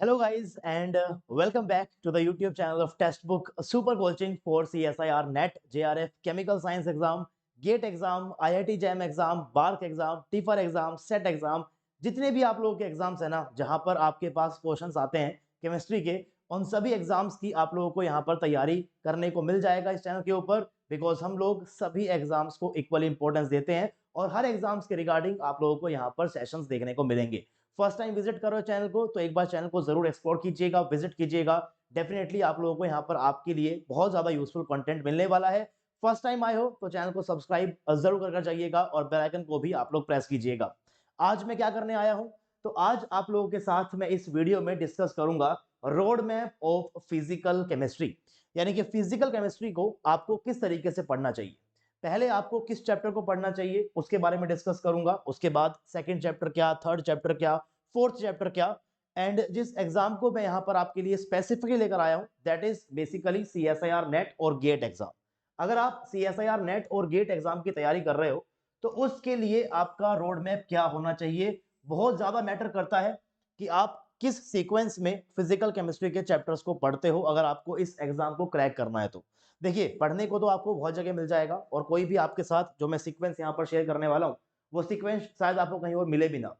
Hello guys and welcome back to the YouTube channel of Textbook Super Coaching for CSIR NET, JRF, Chemical Science exam, GATE exam, IIT JAM exam, BARC exam, TIFR exam, SET exam, जितने भी आप लोगों के exams है ना जहां पर आपके पास क्वेश्चंस आते हैं केमिस्ट्री के, उन सभी एग्जाम्स की आप लोगों को यहां पर तैयारी करने को मिल जाएगा इस चैनल के ऊपर। बिकॉज हम लोग सभी एग्जाम्स को इक्वली इंपॉर्टेंस देते हैं और हर एग्जाम्स के रिगार्डिंग आप लोगों को यहाँ पर सेशंस देखने को मिलेंगे। फर्स्ट टाइम विजिट करो चैनल को तो एक बार चैनल को जरूर एक्सप्लोर कीजिएगा, विजिट कीजिएगा। डेफिनेटली आप लोगों को यहाँ पर आपके लिए बहुत ज्यादा यूजफुल कंटेंट मिलने वाला है। फर्स्ट टाइम आए हो तो चैनल को सब्सक्राइब जरूर कर जाइएगा और बेल आइकन को भी आप लोग प्रेस कीजिएगा। आज मैं क्या करने आया हूं, तो आज आप लोगों के साथ मैं इस वीडियो में डिस्कस करूंगा road map of physical chemistry, यानी कि फिजिकल केमिस्ट्री को आपको किस तरीके से पढ़ना चाहिए। पहले आपको किस चैप्टर को पढ़ना चाहिए उसके बारे में डिस्कस करूंगा, उसके बाद सेकंड चैप्टर क्या, थर्ड चैप्टर क्या, फोर्थ चैप्टर क्या। एंड जिस एग्जाम को मैं यहां पर आपके लिए स्पेसिफिकली लेकर आया हूं that is basically CSIR net और गेट एग्जाम। अगर आप CSIR नेट और गेट एग्जाम की तैयारी कर रहे हो तो उसके लिए आपका रोड मैप क्या होना चाहिए बहुत ज्यादा मैटर करता है कि आप किस सीक्वेंस में फिजिकल केमिस्ट्री के चैप्टर्स को पढ़ते हो अगर आपको इस एग्जाम को क्रैक करना है तो। देखिए, पढ़ने को तो आपको बहुत जगह मिल जाएगा और कोई भी आपके साथ जो मैं सीक्वेंस यहाँ पर शेयर करने वाला हूँ वो सीक्वेंस शायद आपको कहीं और मिले भी ना।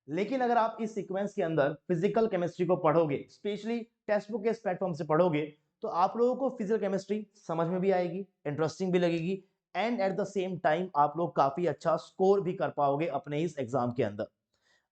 लेकिन अगर आप इस सीक्वेंस के अंदर फिजिकल केमिस्ट्री को पढ़ोगे, स्पेशली टेक्स्ट बुक के इस प्लेटफॉर्म से पढ़ोगे, तो आप लोगों को फिजिकल केमिस्ट्री समझ में भी आएगी, इंटरेस्टिंग भी लगेगी and at the same time आप लोग काफी अच्छा स्कोर भी कर पाओगे अपने इस एग्जाम के अंदर।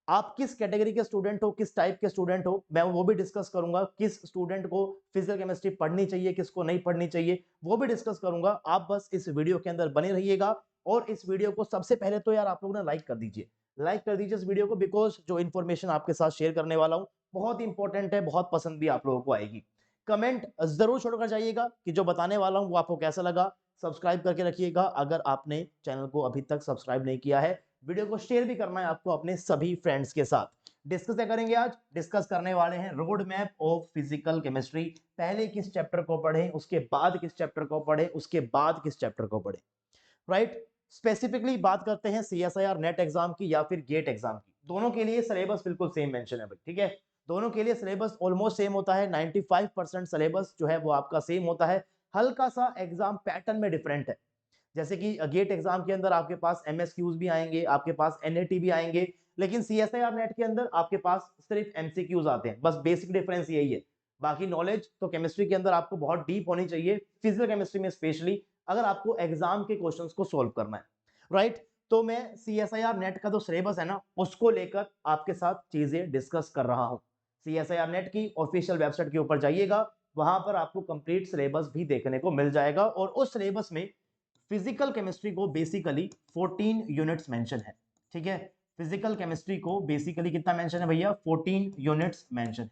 आप किस कैटेगरी के स्टूडेंट हो, किस टाइप के स्टूडेंट हो, मैं वो भी डिस्कस करूंगा। किस स्टूडेंट को फिजिकल केमिस्ट्री पढ़नी चाहिए, किसको नहीं पढ़नी चाहिए, वो भी डिस्कस करूंगा। आप बस इस वीडियो के अंदर बने रहिएगा और इस वीडियो को सबसे पहले तो यार आप लोग ना लाइक कर दीजिए, लाइक कर दीजिए इस वीडियो को, बिकॉज जो इन्फॉर्मेशन आपके साथ शेयर करने वाला हूं बहुत इंपॉर्टेंट है, बहुत पसंद भी आप लोगों को आएगी। कमेंट जरूर छोड़कर जाइएगा कि जो बताने वाला हूं वो आपको कैसा लगा। सब्सक्राइब करके रखिएगा अगर आपने चैनल को अभी तक सब्सक्राइब नहीं किया है। वीडियो को शेयर भी करना है आपको अपने सभी फ्रेंड्स के साथ। डिस्कस क्या करेंगे आज, डिस्कस करने वाले हैं road map of physical chemistry. पहले किस चैप्टर को पढ़ें, उसके बाद किस चैप्टर को पढ़ें, उसके बाद किस चैप्टर को पढ़ें। राइट, स्पेसिफिकली बात करते हैं CSIR नेट एग्जाम की या फिर गेट एग्जाम की। दोनों के लिए सिलेबस बिल्कुल सेम मेंशन है भाई, ठीक है। दोनों के लिए सिलेबस ऑलमोस्ट सेम होता है, 95% सिलेबस जो है वो आपका सेम होता है। हल्का सा एग्जाम पैटर्न में डिफरेंट है। जैसे कि गेट एग्जाम के अंदर आपके पास MSQs भी आएंगे, आपके पास NAT भी आएंगे, लेकिन CSIR नेट के अंदर आपके पास सिर्फ MCQs आते हैं। बस बेसिक डिफरेंस यही है। बाकी नॉलेज तो केमिस्ट्री के अंदर आपको बहुत डीप होनी चाहिए, फिजिकल केमिस्ट्री में स्पेशली, अगर आपको एग्जाम के क्वेश्चंस को सोल्व करना है। राइट, तो मैं CSIR नेट का जो सिलेबस है ना उसको लेकर आपके साथ चीजें डिस्कस कर रहा हूं। CSIR नेट की ऑफिशियल वेबसाइट के ऊपर जाइएगा, वहां पर आपको कंप्लीट सिलेबस भी देखने को मिल जाएगा और उस सिलेबस में फिजिकल केमिस्ट्री को बेसिकली 14 यूनिट्स मेंशन है, ठीक है। फिजिकल केमिस्ट्री को बेसिकली कितना मेंशन है भैया, 14 यूनिट्स मेंशन है।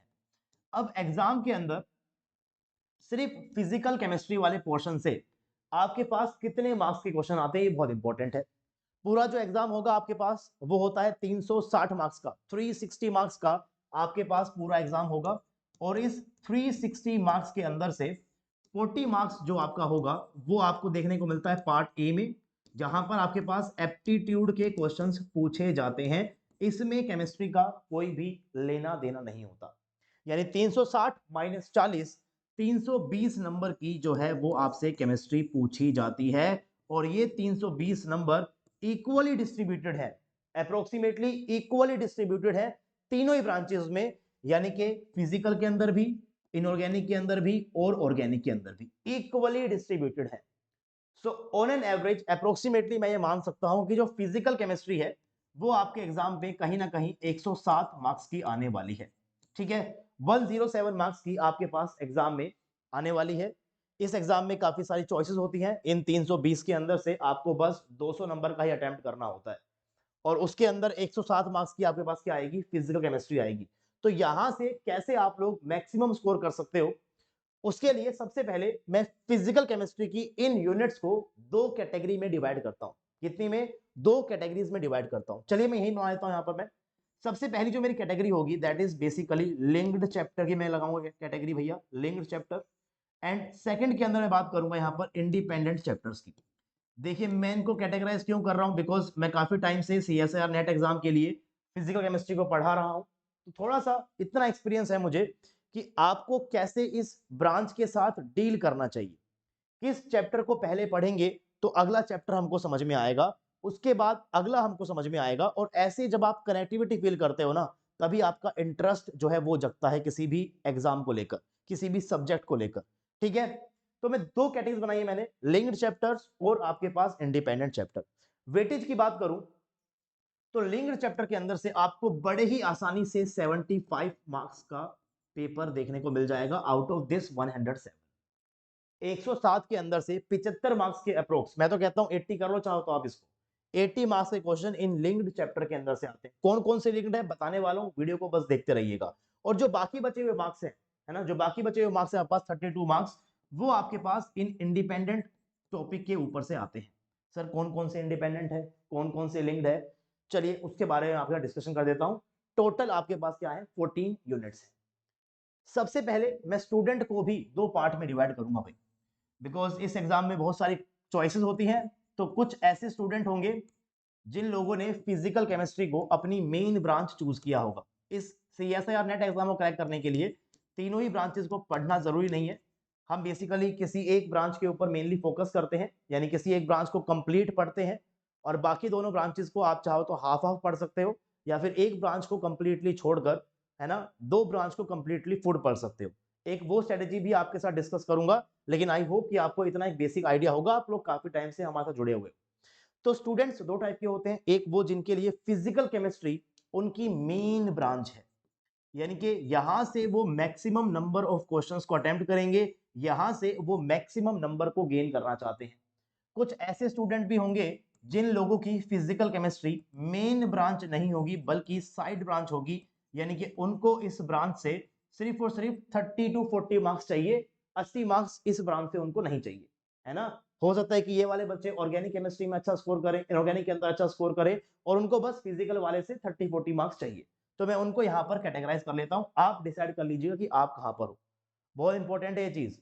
अब एग्जाम के अंदर सिर्फ फिजिकल केमिस्ट्री वाले पोर्शन से आपके पास कितने मार्क्स के क्वेश्चन आते हैं ये बहुत इंपॉर्टेंट है। पूरा जो एग्जाम होगा आपके पास वो होता है 360 मार्क्स का, 360 मार्क्स का आपके पास पूरा एग्जाम होगा। और इस 360 मार्क्स के अंदर से 40 मार्क्स जो आपका होगा वो आपको देखने को मिलता है पार्ट ए में, जहां पर आपके पास एप्टीट्यूड के क्वेश्चंस पूछे जाते हैं। इसमें केमिस्ट्री का कोई भी लेना देना नहीं होता, यानी 360 माइनस 40, 320 नंबर की जो है वो आपसे केमिस्ट्री पूछी जाती है। और ये 320 नंबर इक्वली डिस्ट्रीब्यूटेड है, अप्रोक्सीमेटली इक्वली डिस्ट्रीब्यूटेड है तीनों ही ब्रांचेस में, यानी कि फिजिकल के अंदर भी, इनऑर्गेनिक के अंदर भी और ऑर्गेनिक के अंदर भी इक्वली डिस्ट्रीब्यूटेड है। So on an average approximately मैं ये मान सकता हूं कि जो फिजिकल केमिस्ट्री है वो आपके एग्जाम में कहीं ना कहीं 107 मार्क्स की आने वाली है, ठीक है। 107 मार्क्स की आपके पास एग्जाम में आने वाली है। इस एग्जाम में काफी सारी चॉइसेस होती हैं, इन 320 के अंदर से आपको बस 200 नंबर का ही अटेम्प्ट करना होता है और उसके अंदर 107 मार्क्स की आपके पास क्या आएगी, फिजिकल केमिस्ट्री आएगी। तो यहां से कैसे आप लोग मैक्सिमम स्कोर कर सकते हो, उसके लिए सबसे पहले मैं फिजिकल केमिस्ट्री की इन यूनिट्स को दो कैटेगरी में डिवाइड करता हूं। कितनी में, दो कैटेगरीज में डिवाइड करता हूं। चलिए मैं यही बना लेता हूं यहां पर। मैं सबसे पहली जो मेरी कैटेगरी होगी that is basically linked chapter की मैं लगाऊंगा कैटेगरी भैया, लिंक्ड चैप्टर। एंड सेकंड के अंदर मैं बात करूंगा यहां पर इंडिपेंडेंट चैप्टर्स की। देखिए मैं इनको कैटेगराइज क्यों कर रहा हूं, बिकॉज मैं काफी टाइम से CSIR नेट एग्जाम के लिए फिजिकल केमिस्ट्री को पढ़ा रहा हूं। तो थोड़ा सा इतना एक्सपीरियंस है मुझे कि आपको कैसे इस ब्रांच के साथ डील करना चाहिए। किस चैप्टर को पहले पढ़ेंगे तो अगला चैप्टर हमको समझ में आएगा, उसके बाद अगला हमको समझ में आएगा, और ऐसे जब आप कनेक्टिविटी फील करते हो ना, तभी आपका इंटरेस्ट जो है वो जगता है किसी भी एग्जाम को लेकर, किसी भी सब्जेक्ट को लेकर। ठीक है, तो मैं दो कैटेगरी बनाई है मैंने, लिंक्ड चैप्टर्स और आपके पास इंडिपेंडेंट चैप्टर। वेटेज की बात करूं तो लिंक्ड चैप्टर के अंदर से आपको बड़े ही आसानी से 75 मार्क्स का पेपर देखने को मिल जाएगा आउट ऑफ दिस 107। 107 के अंदर से 75 मार्क्स के अप्रोक्स, मैं तो कहता हूं 80 कर लो चाहो तो आप इसको, 80 मार्क्स के क्वेश्चन इन लिंक्ड चैप्टर के अंदर से आते हैं। कौन कौन से लिंक्ड है बताने वाला हूं, वीडियो को बस देखते रहिएगा। और जो बाकी बचे हुए मार्क्स हैं, है ना, जो बाकी बचे हुए मार्क्स है आपके पास 32 मार्क्स, वो आपके पास इन इंडिपेंडेंट टॉपिक के ऊपर से आते हैं। सर कौन कौन से इंडिपेंडेंट है, कौन कौन से लिंक्ड है, चलिए उसके बारे में आपका डिस्कशन कर देता हूं। टोटल आपके पास क्या है, 14 यूनिट्स है। सबसे पहले मैं स्टूडेंट को भी दो पार्ट में डिवाइड करूंगा भाई, बिकॉज इस एग्जाम में बहुत सारी चॉइसेस होती हैं। तो कुछ ऐसे स्टूडेंट होंगे जिन लोगों ने फिजिकल केमिस्ट्री को अपनी मेन ब्रांच चूज किया होगा। इस सीएसआईआर नेट एग्जाम को क्रैक करने के लिए तीनों ही ब्रांचेस को पढ़ना जरूरी नहीं है। हम बेसिकली किसी एक ब्रांच के ऊपर मेनली फोकस करते हैं, यानी किसी एक ब्रांच को कंप्लीट पढ़ते हैं, और बाकी दोनों ब्रांचेस को आप चाहो तो हाफ हाफ पढ़ सकते हो, या फिर एक ब्रांच को कंप्लीटली छोड़कर, है ना, दो ब्रांच को कंप्लीटली फुल पढ़ सकते हो। एक वो स्ट्रेटेजी भी आपके साथ डिस्कस करूंगा, लेकिन आई होप कि आपको इतना एक बेसिक आइडिया होगा, आप लोग काफी टाइम से हमारे साथ जुड़े हुए। तो स्टूडेंट्स दो टाइप के होते हैं, एक वो जिनके लिए फिजिकल केमिस्ट्री उनकी मेन ब्रांच है, यानी कि यहां से वो मैक्सिमम नंबर ऑफ क्वेश्चंस को अटेम्प्ट करेंगे, यहां से वो मैक्सिमम नंबर को गेन करना चाहते हैं। कुछ ऐसे स्टूडेंट भी होंगे जिन लोगों की फिजिकल केमिस्ट्री मेन ब्रांच नहीं होगी बल्कि साइड ब्रांच होगी, यानी कि उनको इस ब्रांच से सिर्फ और सिर्फ 30 टू 40 मार्क्स चाहिए, 80 मार्क्स इस ब्रांच से उनको नहीं चाहिए, है ना। हो सकता है कि ये वाले बच्चे ऑर्गेनिक केमिस्ट्री में अच्छा स्कोर करें, इनऑर्गेनिक के अंदर अच्छा स्कोर करें, और उनको बस फिजिकल वाले से 30-40 मार्क्स चाहिए। तो मैं उनको यहाँ पर कैटेगराइज कर लेता हूँ, आप डिसाइड कर लीजिएगा कि आप कहाँ पर हो। बहुत इंपॉर्टेंट है ये चीज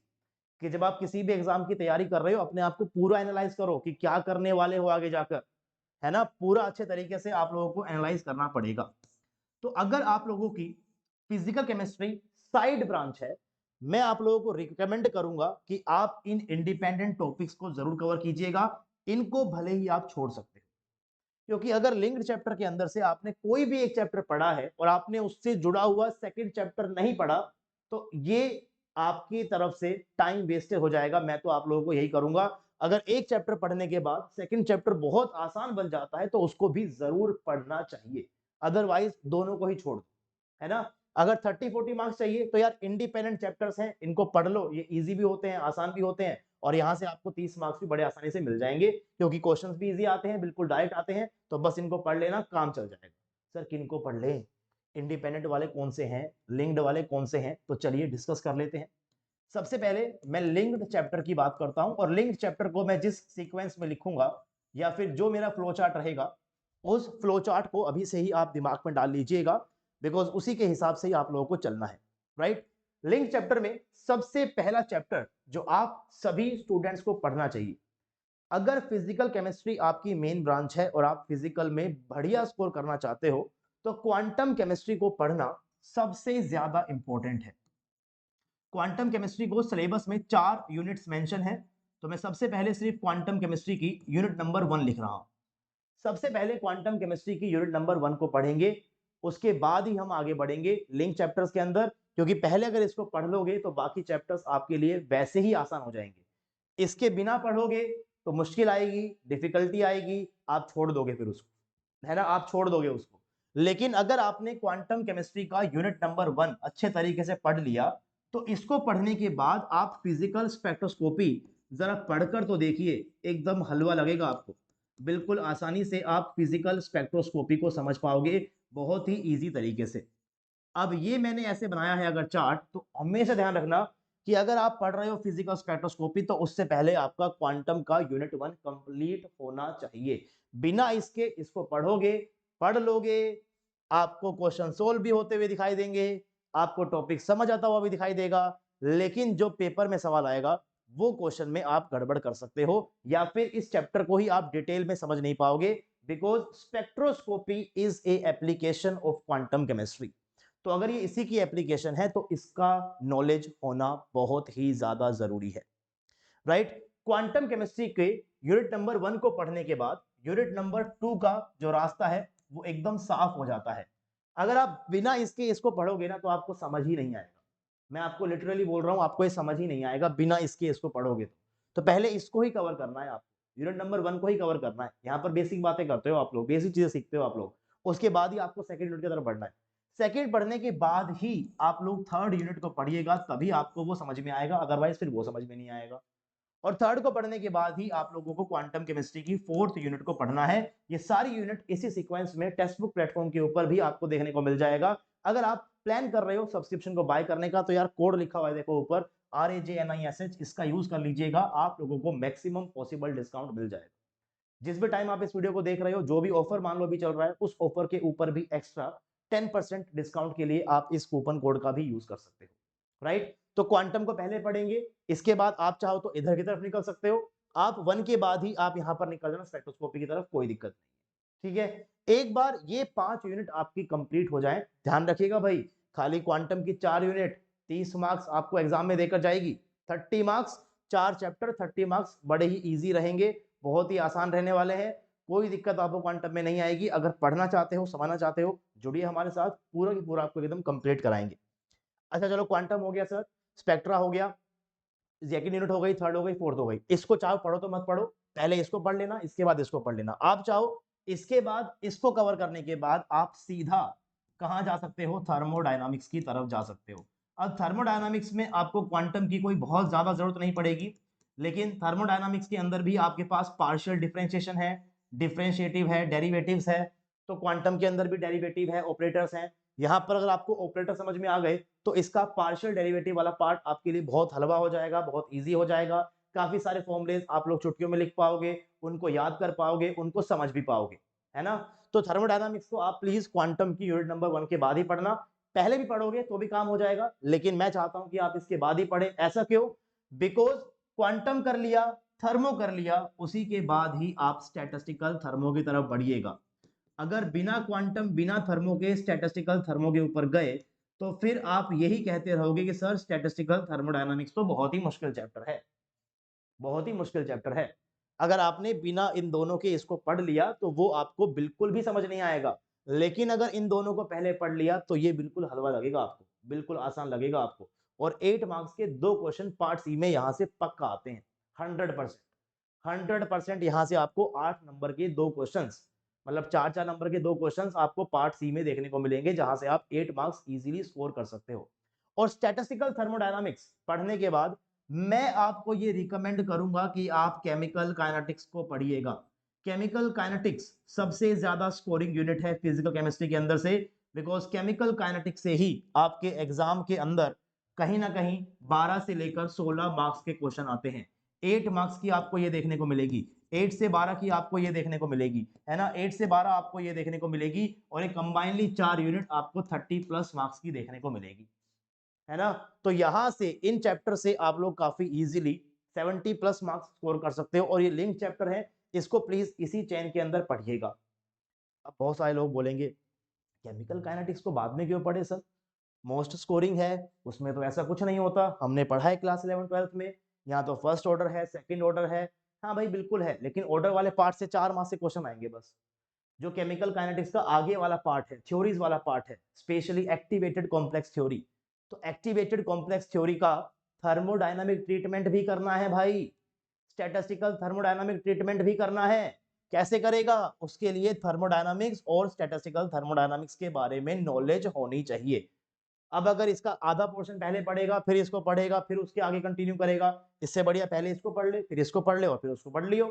कि जब आप किसी भी एग्जाम की तैयारी कर रहे हो, अपने आप को पूरा एनालाइज करो कि क्या करने वाले हो आगे जाकर, है ना, पूरा अच्छे तरीके से आप लोगों को एनालाइज करना पड़ेगा। तो अगर आप लोगों की फिजिकल केमिस्ट्री साइड ब्रांच है, मैं आप लोगों को रिकमेंड करूंगा कि आप इन इंडिपेंडेंट टॉपिक्स को जरूर कवर कीजिएगा, इनको भले ही आप छोड़ सकते हो। क्योंकि अगर लिंक्ड चैप्टर के अंदर से आपने कोई भी एक चैप्टर पढ़ा है और आपने उससे जुड़ा हुआ सेकंड चैप्टर नहीं पढ़ा, तो ये आपकी तरफ से टाइम वेस्टेड हो जाएगा। मैं तो आप लोगों को यही करूंगा, अगर एक चैप्टर पढ़ने के बाद सेकंड चैप्टर बहुत आसान बन जाता है तो उसको भी जरूर पढ़ना चाहिए, अदरवाइज दोनों को ही छोड़ दो, है ना। अगर 30-40 मार्क्स चाहिए तो यार इंडिपेंडेंट चैप्टर्स हैं, इनको पढ़ लो, ये इजी भी होते हैं, आसान भी होते हैं, और यहां से आपको 30 मार्क्स भी बड़े आसानी से मिल जाएंगे, क्योंकि क्वेश्चंस भी इजी आते हैं, बिल्कुल डायरेक्ट आते हैं, तो बस इनको पढ़ लेना, काम चल जाएगा। सर किनको पढ़ लें, इंडिपेंडेंट वाले कौन से हैं, लिंक्ड वाले कौन से हैं, तो चलिए डिस्कस कर लेते हैं। सबसे पहले मैं लिंक्ड चैप्टर की बात करता हूं, और लिंक्ड चैप्टर को मैं जिस सीक्वेंस में लिखूंगा या फिर जो मेरा फ्लो चार्ट रहेगा, उस फ्लो चार्ट को अभी से ही आप दिमाग में डाल लीजिएगा, बिकॉज उसी के हिसाब से ही आप लोगों को चलना है, राइट। लिंक चैप्टर में सबसे पहला चैप्टर जो आप सभी स्टूडेंट्स को पढ़ना चाहिए, अगर फिजिकल केमिस्ट्री आपकी मेन ब्रांच है और आप फिजिकल में बढ़िया स्कोर करना चाहते हो, तो क्वांटम केमिस्ट्री को पढ़ना सबसे ज्यादा इंपॉर्टेंट है। क्वांटम केमिस्ट्री को सिलेबस में 4 यूनिट्स मेंशन है, तो मैं सबसे पहले सिर्फ क्वांटम केमिस्ट्री की यूनिट नंबर 1 लिख रहा हूं। सबसे पहले क्वांटम केमिस्ट्री की यूनिट नंबर 1 को पढ़ेंगे, उसके बाद ही हम आगे बढ़ेंगे लिंक चैप्टर्स के अंदर, क्योंकि पहले अगर इसको पढ़ लोगे तो बाकी चैप्टर्स आपके लिए वैसे ही आसान हो जाएंगे। इसके बिना पढ़ोगे तो मुश्किल आएगी, डिफिकल्टी आएगी, आप छोड़ दोगे फिर उसको, है ना, आप छोड़ दोगे उसको। लेकिन अगर आपने क्वांटम केमिस्ट्री का यूनिट नंबर 1 अच्छे तरीके से पढ़ लिया, तो इसको पढ़ने के बाद आप फिजिकल स्पेक्ट्रोस्कोपी जरा पढ़कर तो देखिए, एकदम हलवा लगेगा आपको, बिल्कुल आसानी से आप फिजिकल स्पेक्ट्रोस्कोपी को समझ पाओगे, बहुत ही इजी तरीके से। अब ये मैंने ऐसे बनाया है अगर चार्ट, तो हमेशा ध्यान रखना कि अगर आप पढ़ रहे हो फिजिकल स्पेक्ट्रोस्कोपी तो उससे पहले आपका क्वांटम का यूनिट 1 कंप्लीट होना चाहिए। बिना इसके इसको पढ़ोगे, पढ़ लोगे, आपको क्वेश्चन सोल्व भी होते हुए दिखाई देंगे, आपको टॉपिक समझ आता हुआ भी दिखाई देगा, लेकिन जो पेपर में सवाल आएगा वो क्वेश्चन में आप गड़बड़ कर सकते हो, या फिर इस चैप्टर को ही आप डिटेल में समझ नहीं पाओगे, because spectroscopy is a application of quantum chemistry. तो अगर ये इसी की एप्लीकेशन है तो इसका नॉलेज होना बहुत ही ज्यादा जरूरी है, राइट। क्वांटम केमिस्ट्री के यूनिट नंबर 1 को पढ़ने के बाद यूनिट नंबर 2 का जो रास्ता है वो एकदम साफ हो जाता है। अगर आप बिना इसके इसको पढ़ोगे ना तो आपको समझ ही नहीं आएगा। मैं आपको लिटरली बोल रहा हूं, आपको ये समझ ही नहीं आएगा बिना इसके इसको पढ़ोगे तो पहले इसको ही कवर करना है आपको, यूनिट नंबर 1 को ही कवर करना है। यहाँ पर बेसिक बातें करते हो आप लोग, बेसिक चीजें सीखते हो आप लोग, उसके बाद ही आपको सेकंड यूनिट की तरफ बढ़ना है। सेकंड पढ़ने के बाद ही आप लोग थर्ड यूनिट को पढ़िएगा, तभी आपको वो समझ में आएगा, अदरवाइज फिर वो समझ में नहीं आएगा। और थर्ड को पढ़ने के बाद ही आप लोगों को क्वांटम केमिस्ट्री की फोर्थ यूनिट को पढ़ना है। ये सारी यूनिट इसी सीक्वेंस में टेक्स्ट बुक प्लेटफॉर्म के ऊपर भी आपको देखने को मिल जाएगा। अगर आप प्लान कर रहे हो सब्सक्रिप्शन को बाय करने का तो यार कोड लिखा हुआ है देखो ऊपर, RAJNISH, इसका यूज कर लीजिएगा, आप लोगों को मैक्सिमम पॉसिबल डिस्काउंट मिल जाएगा। जिस भी टाइम आप इस वीडियो को देख रहे हो, जो भी ऑफर मान लो भी चल रहा है, उस ऑफर के ऊपर भी एक्स्ट्रा 10% डिस्काउंट के लिए आप इस कूपन कोड का भी यूज कर सकते हो, राइट। तो क्वांटम को पहले पढ़ेंगे, इसके बाद आप चाहो तो इधर की तरफ निकल सकते हो, आप 1 के बाद ही आप यहां पर निकल जाना स्पेक्ट्रोस्कोपी की तरफ, कोई दिक्कत नहीं, ठीक है। एक बार ये 5 यूनिट आपकी कंप्लीट हो जाए, ध्यान रखिएगा भाई, खाली क्वांटम की 4 यूनिट 30 मार्क्स आपको एग्जाम में देकर जाएगी, 30 मार्क्स, 4 चैप्टर 30 मार्क्स, बड़े ही इजी रहेंगे, बहुत ही आसान रहने वाले हैं, कोई दिक्कत आपको क्वांटम में नहीं आएगी। अगर पढ़ना चाहते हो, समझना चाहते हो, जुड़िए हमारे साथ, पूरा की पूरा आपको एकदम कंप्लीट कराएंगे। अच्छा चलो, क्वांटम हो गया सर, स्पेक्ट्रा हो गया, सेकंड यूनिट हो गई, थर्ड हो गई, फोर्थ हो गई। इसको चाहो पढ़ो तो मत पढ़ो, पहले इसको पढ़ लेना, इसके बाद इसको पढ़ लेना। आप चाहो इसके बाद इसको कवर करने के बाद आप सीधा कहां जा सकते हो, थर्मोडायनामिक्स की तरफ जा सकते हो। अब थर्मोडायनामिक्स में आपको क्वांटम की कोई बहुत ज्यादा जरूरत नहीं पड़ेगी, लेकिन थर्मोडायनामिक्स के अंदर भी आपके पास पार्शियल डिफरेंशिएशन है, डिफरेंशिएटिव है, डेरिवेटिव्स है, तो क्वांटम के अंदर भी डेरिवेटिव है, ऑपरेटर्स हैं। यहां पर अगर आपको ऑपरेटर समझ में आ गए तो इसका पार्शियल डेरिवेटिव वाला पार्ट आपके लिए बहुत हलवा हो जाएगा, बहुत इजी हो जाएगा। काफी सारे फॉर्मूलेज आप लोग चुटकियों में लिख पाओगे, उनको याद कर पाओगे, उनको समझ भी पाओगे, है ना। तो थर्मोडायनामिक्स को आप प्लीज क्वांटम की यूनिट नंबर 1 के बाद ही पढ़ना, पहले भी पढ़ोगे तो भी काम हो जाएगा, लेकिन मैं चाहता हूं कि आप इसके बाद ही पढ़े। ऐसा क्यों? बिकॉज क्वांटम कर लिया, थर्मो कर लिया, उसी के बाद ही आप स्टैटिस्टिकल थर्मो की तरफ बढ़िएगा। अगर बिना क्वांटम बिना थर्मो के स्टैटिस्टिकल थर्मो के ऊपर गए तो फिर आप यही कहते रहोगे कि सर स्टैटिस्टिकल थर्मोडायनामिक्स तो बहुत ही मुश्किल चैप्टर है, बहुत ही मुश्किल चैप्टर है। अगर आपने बिना इन दोनों के इसको पढ़ लिया तो वो आपको बिल्कुल भी समझ नहीं आएगा, लेकिन अगर इन दोनों को पहले पढ़ लिया तो ये बिल्कुल हलवा लगेगा आपको, बिल्कुल आसान लगेगा आपको। और 8 मार्क्स के 2 क्वेश्चन पार्ट सी में यहां से पक्का आते हैं, 100%, 100% यहां से आपको 8 नंबर के 2 क्वेश्चंस, मतलब 4-4 नंबर के 2 क्वेश्चंस आपको पार्ट सी में देखने को मिलेंगे, जहां से आप 8 मार्क्स इजीली स्कोर कर सकते हो। और स्टैटिस्टिकल थर्मोडायनामिक्स पढ़ने के बाद मैं आपको ये रिकमेंड करूंगा कि आप केमिकल काइनेटिक्स को पढ़िएगा। केमिकल काइनेटिक्स सबसे ज्यादा स्कोरिंग यूनिट है फिजिकल केमिस्ट्री के अंदर से, बिकॉज केमिकल काइनेटिक्स से ही आपके एग्जाम के अंदर कहीं ना कहीं 12 से लेकर 16 मार्क्स के क्वेश्चन आते हैं। 8 मार्क्स की आपको ये देखने को मिलेगी, 8 से 12 की आपको ये देखने को मिलेगी, है ना, 8 से 12 आपको ये देखने को मिलेगी, और एक कंबाइनली 4 यूनिट आपको 30+ मार्क्स की देखने को मिलेगी, है ना। तो यहां से इन चैप्टर से आप लोग काफी इजीली 70+ मार्क्स स्कोर कर सकते हो, और ये लिंक चैप्टर है, इसको प्लीज इसी चेन के अंदर पढ़िएगा। अब बहुत सारे लोग बोलेंगे केमिकल काइनेटिक्स को बाद में क्यों पढ़े सर, मोस्ट स्कोरिंग है, उसमें तो ऐसा कुछ नहीं होता, हमने पढ़ा है क्लास 11-12 में, यहाँ तो फर्स्ट ऑर्डर है, सेकंड ऑर्डर है। हाँ भाई बिल्कुल है, लेकिन ऑर्डर वाले पार्ट से 4 मार्क्स से क्वेश्चन आएंगे बस। जो केमिकल काइनेटिक्स का आगे वाला पार्ट है, थ्योरीज वाला पार्ट है, स्पेशली एक्टिवेटेड कॉम्प्लेक्स थ्योरी, तो एक्टिवेटेड कॉम्प्लेक्स थ्योरी का थर्मोडायनामिक ट्रीटमेंट भी करना है भाई, स्टैटिस्टिकल थर्मोडायनामिक ट्रीटमेंट भी करना है। कैसे करेगा? उसके लिए थर्मोडायनामिक्स और स्टैटिस्टिकल थर्मोडायनामिक्स के बारे में नॉलेज होनी चाहिए। अब अगर इसका आधा पोर्शन पहले पढ़ेगा, फिर इसको पढ़ेगा, फिर उसके आगे कंटिन्यू करेगा, इससे बढ़िया पहले इसको पढ़ ले, फिर इसको पढ़ ले, और फिर उसको पढ़ लियो,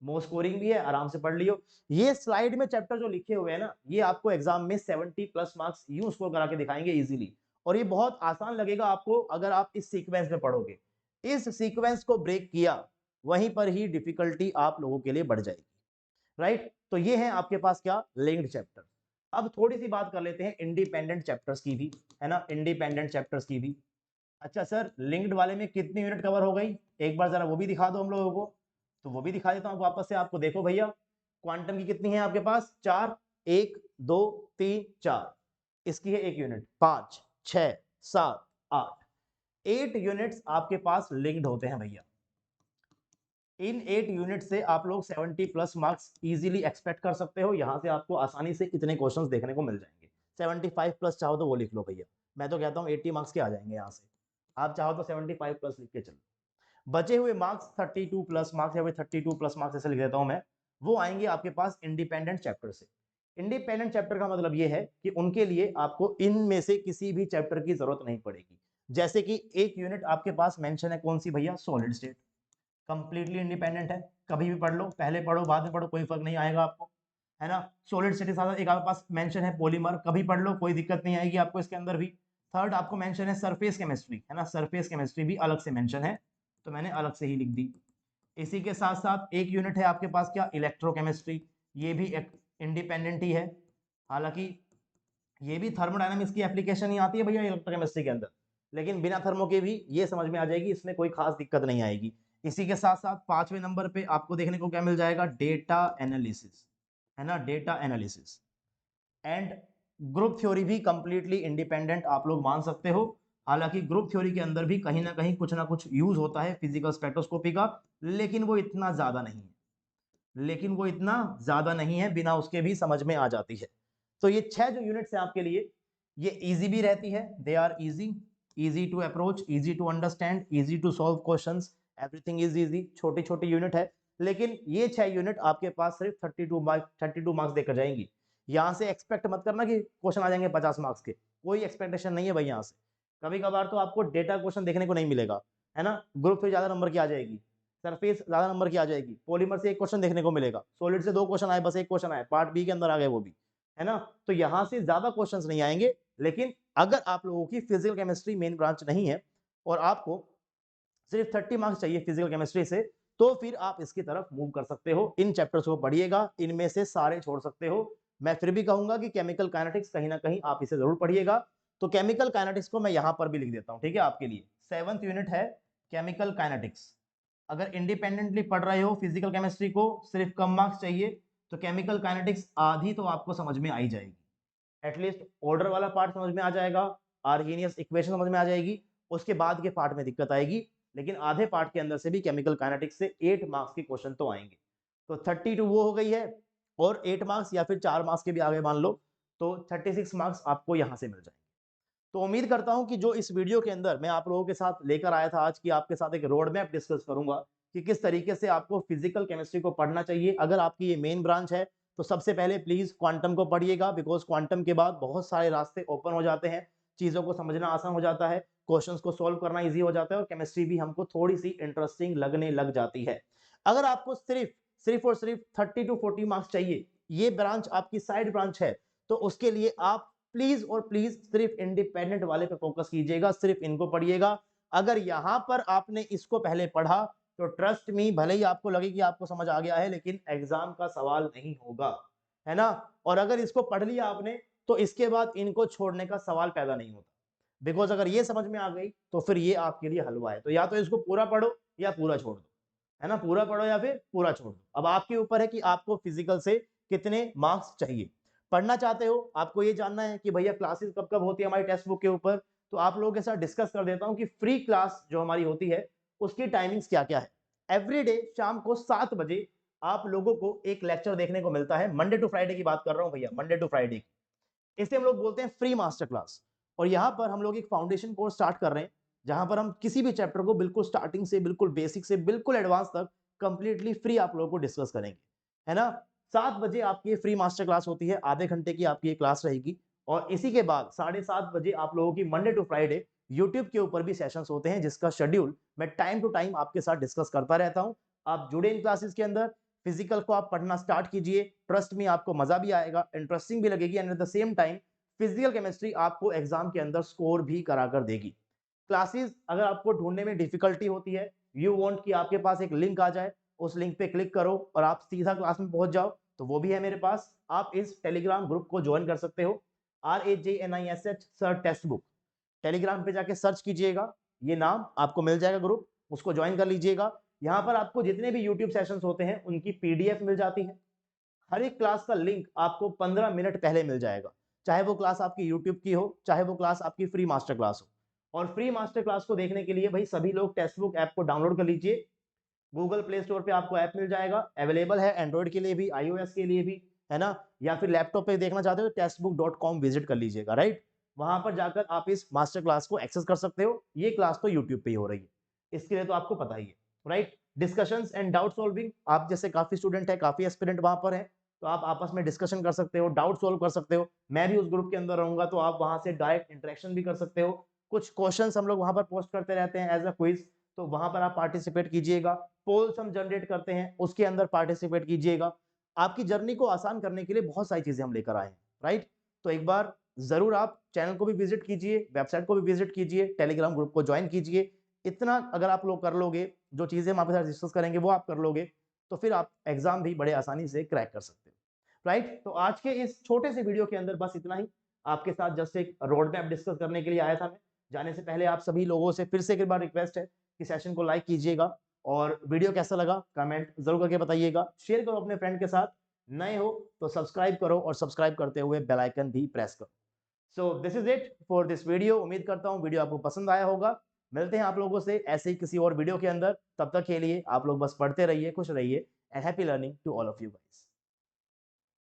मोस्ट स्कोरिंग भी है, आराम से पढ़ लियो। ये स्लाइड में चैप्टर जो लिखे हुए हैं ना, ये आपको एग्जाम में 70+ मार्क्स यूं स्कोर करा के दिखाएंगे इजीली, और ये बहुत आसान लगेगा आपको अगर आप इस सीक्वेंस में पढ़ोगे। इस सीक्वेंस को ब्रेक किया, वहीं पर ही डिफिकल्टी आप लोगों के लिए बढ़ जाएगी, राइट। तो ये है आपके पास क्या, लिंक्ड चैप्टर। अब थोड़ी सी बात कर लेते हैं इंडिपेंडेंट चैप्टर्स की भी, है ना, इंडिपेंडेंट चैप्टर्स की भी। अच्छा सर, लिंक्ड वाले में कितनी यूनिट कवर हो गई, एक बार जरा वो भी दिखा दो हम लोगों को। तो वो भी दिखा देता हूं वापस से आपको, देखो भैया, क्वांटम की कितनी है आपके पास, 4, 1 2 3 4, इसकी है 1 यूनिट, 5, 6, 7, 8, 8 यूनिट्स आपके पास लिंक्ड होते हैं भैया। इन 8 यूनिट से आप लोग 70 प्लस मार्क्स इजीली एक्सपेक्ट कर सकते हो। यहां से आपको आसानी से इतने क्वेश्चंस देखने को मिल जाएंगे। 75 प्लस चाहो तो वो लिख लो भैया, मैं तो कहता हूँ 80 मार्क्स के आ जाएंगे यहाँ से। आप चाहो तो 75 प्लस लिख के चलो। बचे हुए मार्क्स 32 प्लस मार्क्स या फिर 32 प्लस मार्क्स ऐसे लिख देता हूं मैं, वो आएंगे आपके पास इंडिपेंडेंट चैप्टर से। इंडिपेंडेंट चैप्टर का मतलब ये है कि उनके लिए आपको इनमें से किसी भी चैप्टर की जरूरत नहीं पड़ेगी। जैसे कि एक यूनिट आपके पास मेंशन है कौन सी भैया, सॉलिड स्टेट, कंप्लीटली इंडिपेंडेंट है, कभी भी पढ़ लो, पहले पढ़ो बाद में पढ़ो कोई फर्क नहीं आएगा आपको, है ना। सॉलिड स्टेट के साथ एक आपके पास मेंशन है पॉलीमर, कभी पढ़ लो कोई दिक्कत नहीं आएगी आपको इसके अंदर भी। थर्ड आपको मेंशन है सरफेस केमिस्ट्री, है ना, सरफेस केमिस्ट्री भी अलग से मेंशन है, तो मैंने अलग से ही लिख दी। इसी के साथ साथ एक यूनिट है आपके पास क्या, इलेक्ट्रोकेमिस्ट्री, ये भी एक इंडिपेंडेंट ही है। हालांकि ये भी थर्मोडायनामिक्स की एप्लीकेशन ही आती है भैया इलेक्ट्रोकेमिस्ट्री के अंदर, लेकिन बिना थर्मो के भी ये समझ में आ जाएगी, इसमें कोई खास दिक्कत नहीं आएगी। इसी के साथ साथ 5वें नंबर पे आपको देखने को क्या मिल जाएगा, डेटा एनालिसिस, है ना, data analysis and group theory भी कंप्लीटली इंडिपेंडेंट आप लोग मान सकते हो। हालांकि ग्रुप थ्योरी के अंदर भी कहीं ना कुछ यूज होता है फिजिकल स्पेक्ट्रोस्कोपी का, लेकिन वो इतना ज्यादा नहीं है, लेकिन वो इतना ज्यादा नहीं है, बिना उसके भी समझ में आ जाती है। तो ये 6 जो यूनिट्स हैं आपके लिए, ये इजी भी रहती है, they are easy, easy to approach, easy to understand, easy to solve questions, everything is easy, छोटी छोटी यूनिट है। लेकिन ये 6 यूनिट आपके पास सिर्फ 32 मार्क्स देकर जाएंगी। यहाँ से एक्सपेक्ट मत करना कि क्वेश्चन आ जाएंगे 50 मार्क्स के, कोई एक्सपेक्टेशन नहीं है भाई यहाँ से। कभी कभार तो आपको डेटा क्वेश्चन देखने को नहीं मिलेगा, है ना, ग्रुप से ज्यादा नंबर की आ जाएगी, सरफेस ज्यादा नंबर की आ जाएगी, पॉलीमर से एक क्वेश्चन देखने को मिलेगा, सॉलिड से 2 क्वेश्चन आए, बस एक क्वेश्चन आए, पार्ट बी के अंदर आ गए वो भी, है ना। तो यहाँ से ज्यादा क्वेश्चंस नहीं आएंगे। लेकिन अगर आप लोगों की फिजिकल केमिस्ट्री मेन ब्रांच नहीं है और आपको सिर्फ 30 मार्क्स चाहिए फिजिकल केमिस्ट्री से, तो फिर आप इसकी तरफ मूव कर सकते हो। इन चैप्टर्स को पढ़िएगा, इनमें से सारे छोड़ सकते हो। मैं फिर भी कहूंगा कि केमिकल काइनेटिक्स कहीं ना कहीं आप इसे जरूर पढ़िएगा। तो केमिकल काइनेटिक्स को मैं यहां पर भी लिख देता हूं, ठीक है, आपके लिए 7th यूनिट है केमिकल काइनेटिक्स। अगर इंडिपेंडेंटली पढ़ रहे हो फिजिकल केमिस्ट्री को, सिर्फ कम मार्क्स चाहिए, तो केमिकल काइनेटिक्स आधी तो आपको समझ में आई जाएगी, एटलीस्ट ऑर्डर वाला पार्ट समझ में आ जाएगा, आर्गेनियस इक्वेशन समझ में आ जाएगी, उसके बाद के पार्ट में दिक्कत आएगी। लेकिन आधे पार्ट के अंदर से भी केमिकल काइनेटिक्स से 8 मार्क्स के क्वेश्चन तो आएंगे। तो 32 वो हो गई है, और 8 मार्क्स या फिर 4 मार्क्स के भी आगे मान लो, तो 36 मार्क्स आपको यहां से मिल जाएंगे। तो उम्मीद करता हूं कि जो इस वीडियो के अंदर मैं आप लोगों के साथ लेकर आया था आज, की आपके साथ एक रोड मैप डिस्कस करूंगा कि किस तरीके से आपको फिजिकल केमिस्ट्री को पढ़ना चाहिए। अगर आपकी ये मेन ब्रांच है तो सबसे पहले प्लीज क्वांटम को पढ़िएगा, बिकॉज क्वांटम के बाद बहुत सारे रास्ते ओपन हो जाते हैं, चीजों को समझना आसान हो जाता है, क्वेश्चंस को सॉल्व करना इजी हो जाता है, और केमिस्ट्री भी हमको थोड़ी सी इंटरेस्टिंग लगने लग जाती है। अगर आपको सिर्फ सिर्फ और सिर्फ 30 to 40 मार्क्स चाहिए, ये ब्रांच आपकी साइड ब्रांच है, तो उसके लिए आप प्लीज और प्लीज सिर्फ इंडिपेंडेंट वाले पे फोकस कीजिएगा, सिर्फ इनको पढ़िएगा। अगर यहां पर आपने इसको पहले पढ़ा तो ट्रस्ट मी, भले ही आपको लगे कि आपको समझ आ गया है, लेकिन एग्जाम का सवाल नहीं होगा, है ना। और अगर इसको पढ़ लिया आपने तो इसके बाद इनको छोड़ने का सवाल पैदा नहीं होता, बिकॉज अगर ये समझ में आ गई तो फिर ये आपके लिए हलवा है। तो या तो इसको पूरा पढ़ो या पूरा छोड़ दो, है ना, पूरा पढ़ो या फिर पूरा छोड़ दो। अब आपके ऊपर है कि आपको फिजिकल से कितने मार्क्स चाहिए। पढ़ना चाहते हो, आपको ये जानना है कि भैया क्लासेस कब कब होती है हमारी टेक्स्ट बुक के ऊपर, तो आप लोगों के साथ डिस्कस कर देता हूं कि फ्री क्लास जो हमारी होती है उसकी टाइमिंग्स क्या क्या है। एवरीडे शाम को 7 बजे आप लोगों को एक लेक्चर देखने को मिलता है, मंडे टू फ्राइडे की बात कर रहा हूं भैया, मंडे टू फ्राइडे। इसे हम लोग बोलते हैं फ्री मास्टर क्लास। और यहाँ पर हम लोग एक फाउंडेशन कोर्स स्टार्ट कर रहे हैं, जहां पर हम किसी भी चैप्टर को बिल्कुल स्टार्टिंग से बिल्कुल बेसिक से बिल्कुल एडवांस तक कंप्लीटली फ्री आप लोगों को डिस्कस करेंगे, है ना। 7 बजे आपकी फ्री मास्टर क्लास होती है, आधे घंटे की आपकी क्लास रहेगी। और इसी के बाद 7:30 बजे आप लोगों की मंडे टू फ्राइडे यूट्यूब के ऊपर भी सेशंस होते हैं, जिसका शेड्यूल मैं टाइम टू टाइम आपके साथ डिस्कस करता रहता हूं। आप जुड़े इन क्लासेस के अंदर, फिजिकल को आप पढ़ना स्टार्ट कीजिए, ट्रस्ट में आपको मजा भी आएगा, इंटरेस्टिंग भी लगेगी, and at the same time physical chemistry आपको एग्जाम के अंदर स्कोर भी करा कर देगी। क्लासेस अगर आपको ढूंढने में डिफिकल्टी होती है, यू वांट कि आपके पास एक लिंक आ जाए, उस लिंक पे क्लिक करो और आप सीधा क्लास में पहुंच जाओ, तो वो भी है मेरे पास। आप इस टेलीग्राम ग्रुप को ज्वाइन कर सकते हो, RAJNISH sir text book, Telegram पे जाके सर्च कीजिएगा, ये नाम आपको मिल जाएगा ग्रुप, उसको ज्वाइन कर लीजिएगा। यहाँ पर आपको जितने भी यूट्यूब सेशंस होते हैं उनकी PDF मिल जाती है, हर एक क्लास का लिंक आपको 15 मिनट पहले मिल जाएगा। चाहे वो क्लास आपकी यूट्यूब की हो, चाहे वो क्लास आपकी फ्री मास्टर क्लास हो। और फ्री मास्टर क्लास को देखने के लिए भाई सभी लोग टेक्स्ट बुक ऐप को डाउनलोड कर लीजिए। गूगल प्ले स्टोर पे आपको ऐप मिल जाएगा, अवेलेबल है एंड्रॉइड के लिए भी, iOS के लिए भी, है ना। या फिर लैपटॉप पे देखना चाहते हो तो टेक्स्टबुक.com विजिट कर लीजिएगा, राइट। वहां पर जाकर आप इस मास्टर क्लास को एक्सेस कर सकते हो। ये क्लास तो यूट्यूब पे ही हो रही है, इसके लिए तो आपको पता ही है, right. Discussions and doubt solving, आप जैसे काफी स्टूडेंट है, काफी एस्पिरेंट वहां पर है, तो आप आपस में डिस्कशन कर सकते हो, डाउट सॉल्व कर सकते हो। मैं भी उस ग्रुप के अंदर रहूंगा तो आप वहां से डायरेक्ट इंटरेक्शन भी कर सकते हो। कुछ क्वेश्चंस हम लोग वहां पर पोस्ट करते रहते हैं एज अ क्विज, तो वहां पर आप पार्टिसिपेट कीजिएगा। पोल्स हम जनरेट करते हैं, उसके अंदर पार्टिसिपेट कीजिएगा। आपकी जर्नी को आसान करने के लिए बहुत सारी चीजें हम लेकर आए हैं, राइट। तो एक बार जरूर आप चैनल को भी विजिट कीजिए, वेबसाइट को भी विजिट कीजिए, टेलीग्राम ग्रुप को ज्वाइन कीजिए। इतना अगर आप लोग कर लोगे, जो चीजें हम आपके साथ डिस्कस करेंगे वो आप कर लोगे, तो फिर आप एग्जाम भी बड़े आसानी से क्रैक कर सकते हो, राइट। तो आज के इस छोटे से वीडियो के अंदर बस इतना ही। आपके साथ जस्ट एक रोड मैप डिस्कस करने के लिए आया था मैं। जाने से पहले आप सभी लोगों से फिर से एक बार रिक्वेस्ट है कि सेशन को लाइक कीजिएगा, और वीडियो कैसा लगा कमेंट जरूर करके बताइएगा। शेयर करो अपने फ्रेंड के साथ, नए हो तो सब्सक्राइब करो, और सब्सक्राइब करते हुए बेल आइकन भी प्रेस करो। So this is it for this video. उम्मीद करता हूं वीडियो आपको पसंद आया होगा। मिलते हैं आप लोगों से ऐसे ही किसी और वीडियो के अंदर। तब तक के लिए आप लोग बस पढ़ते रहिए, खुश रहिए, and happy learning to all of you guys.